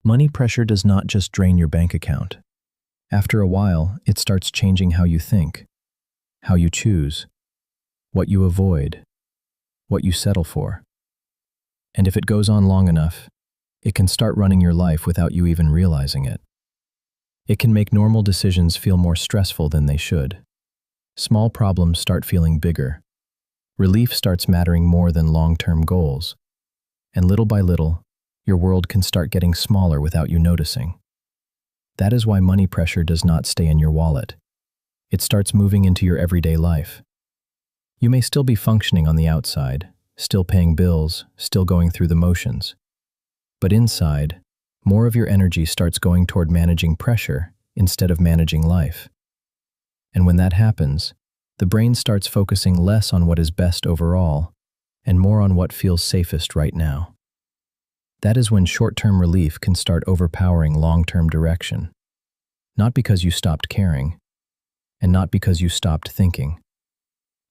Money pressure does not just drain your bank account. After a while, it starts changing how you think, how you choose, what you avoid, what you settle for. And if it goes on long enough, it can start running your life without you even realizing it. It can make normal decisions feel more stressful than they should. Small problems start feeling bigger. Relief starts mattering more than long-term goals. And little by little, your world can start getting smaller without you noticing. That is why money pressure does not stay in your wallet. It starts moving into your everyday life. You may still be functioning on the outside, still paying bills, still going through the motions. But inside, more of your energy starts going toward managing pressure instead of managing life. And when that happens, the brain starts focusing less on what is best overall and more on what feels safest right now. That is when short-term relief can start overpowering long-term direction. Not because you stopped caring, and not because you stopped thinking,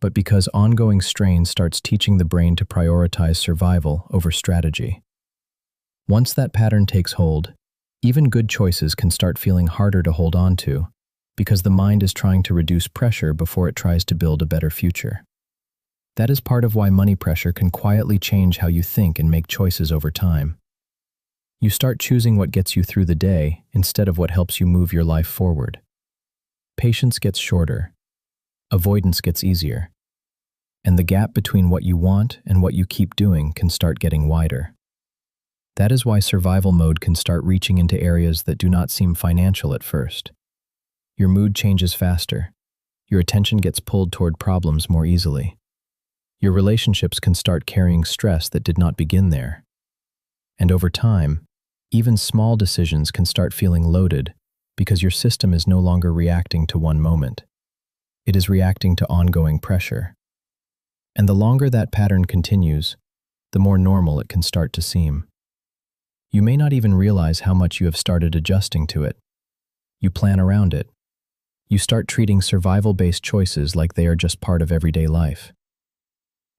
but because ongoing strain starts teaching the brain to prioritize survival over strategy. Once that pattern takes hold, even good choices can start feeling harder to hold on to, because the mind is trying to reduce pressure before it tries to build a better future. That is part of why money pressure can quietly change how you think and make choices over time. You start choosing what gets you through the day instead of what helps you move your life forward. Patience gets shorter, avoidance gets easier, and the gap between what you want and what you keep doing can start getting wider. That is why survival mode can start reaching into areas that do not seem financial at first. Your mood changes faster. Your attention gets pulled toward problems more easily. Your relationships can start carrying stress that did not begin there. And over time, even small decisions can start feeling loaded because your system is no longer reacting to one moment. It is reacting to ongoing pressure. And the longer that pattern continues, the more normal it can start to seem. You may not even realize how much you have started adjusting to it. You plan around it. You start treating survival-based choices like they are just part of everyday life.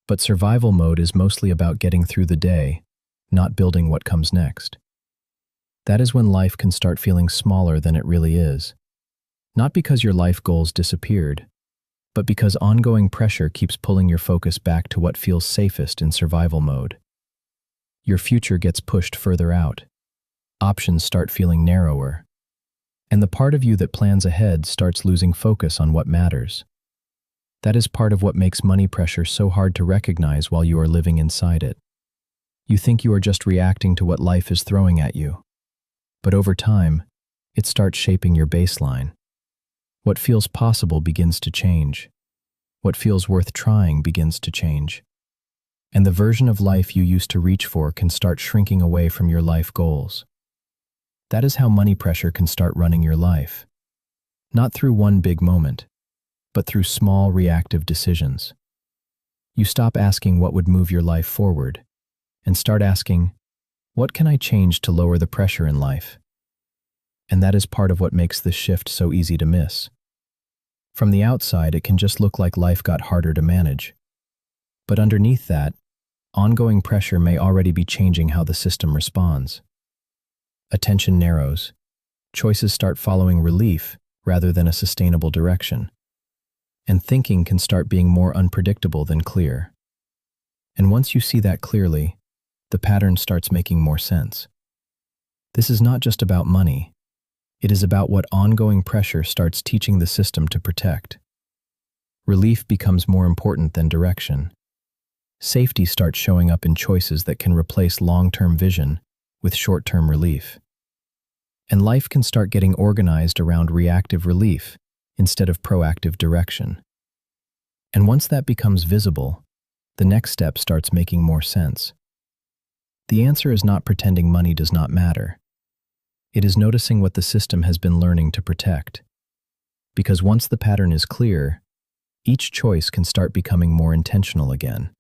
But survival mode is mostly about getting through the day, not building what comes next. That is when life can start feeling smaller than it really is. Not because your life goals disappeared, but because ongoing pressure keeps pulling your focus back to what feels safest in survival mode. Your future gets pushed further out. Options start feeling narrower. And the part of you that plans ahead starts losing focus on what matters. That is part of what makes money pressure so hard to recognize while you are living inside it. You think you are just reacting to what life is throwing at you. But over time, it starts shaping your baseline. What feels possible begins to change. What feels worth trying begins to change. And the version of life you used to reach for can start shrinking away from your life goals. That is how money pressure can start running your life. Not through one big moment, but through small reactive decisions. You stop asking what would move your life forward, and start asking, what can I change to lower the pressure in life? And that is part of what makes this shift so easy to miss. From the outside, it can just look like life got harder to manage. But underneath that, ongoing pressure may already be changing how the system responds. Attention narrows. Choices start following relief rather than a sustainable direction. And thinking can start being more unpredictable than clear. And once you see that clearly, the pattern starts making more sense. This is not just about money. It is about what ongoing pressure starts teaching the system to protect. Relief becomes more important than direction. Safety starts showing up in choices that can replace long-term vision with short-term relief. And life can start getting organized around reactive relief instead of proactive direction. And once that becomes visible, the next step starts making more sense. The answer is not pretending money does not matter. It is noticing what the system has been learning to protect. Because once the pattern is clear, each choice can start becoming more intentional again.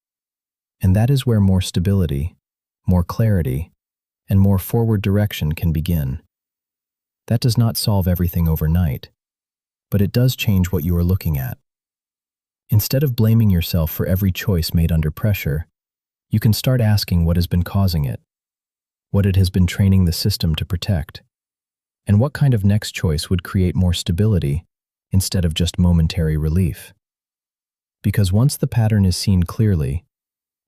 And that is where more stability, more clarity, and more forward direction can begin. That does not solve everything overnight, but it does change what you are looking at. Instead of blaming yourself for every choice made under pressure, you can start asking what has been causing it. what it has been training the system to protect, and what kind of next choice would create more stability instead of just momentary relief. Because once the pattern is seen clearly,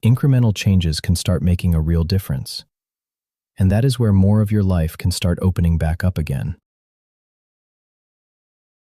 incremental changes can start making a real difference. And that is where more of your life can start opening back up again.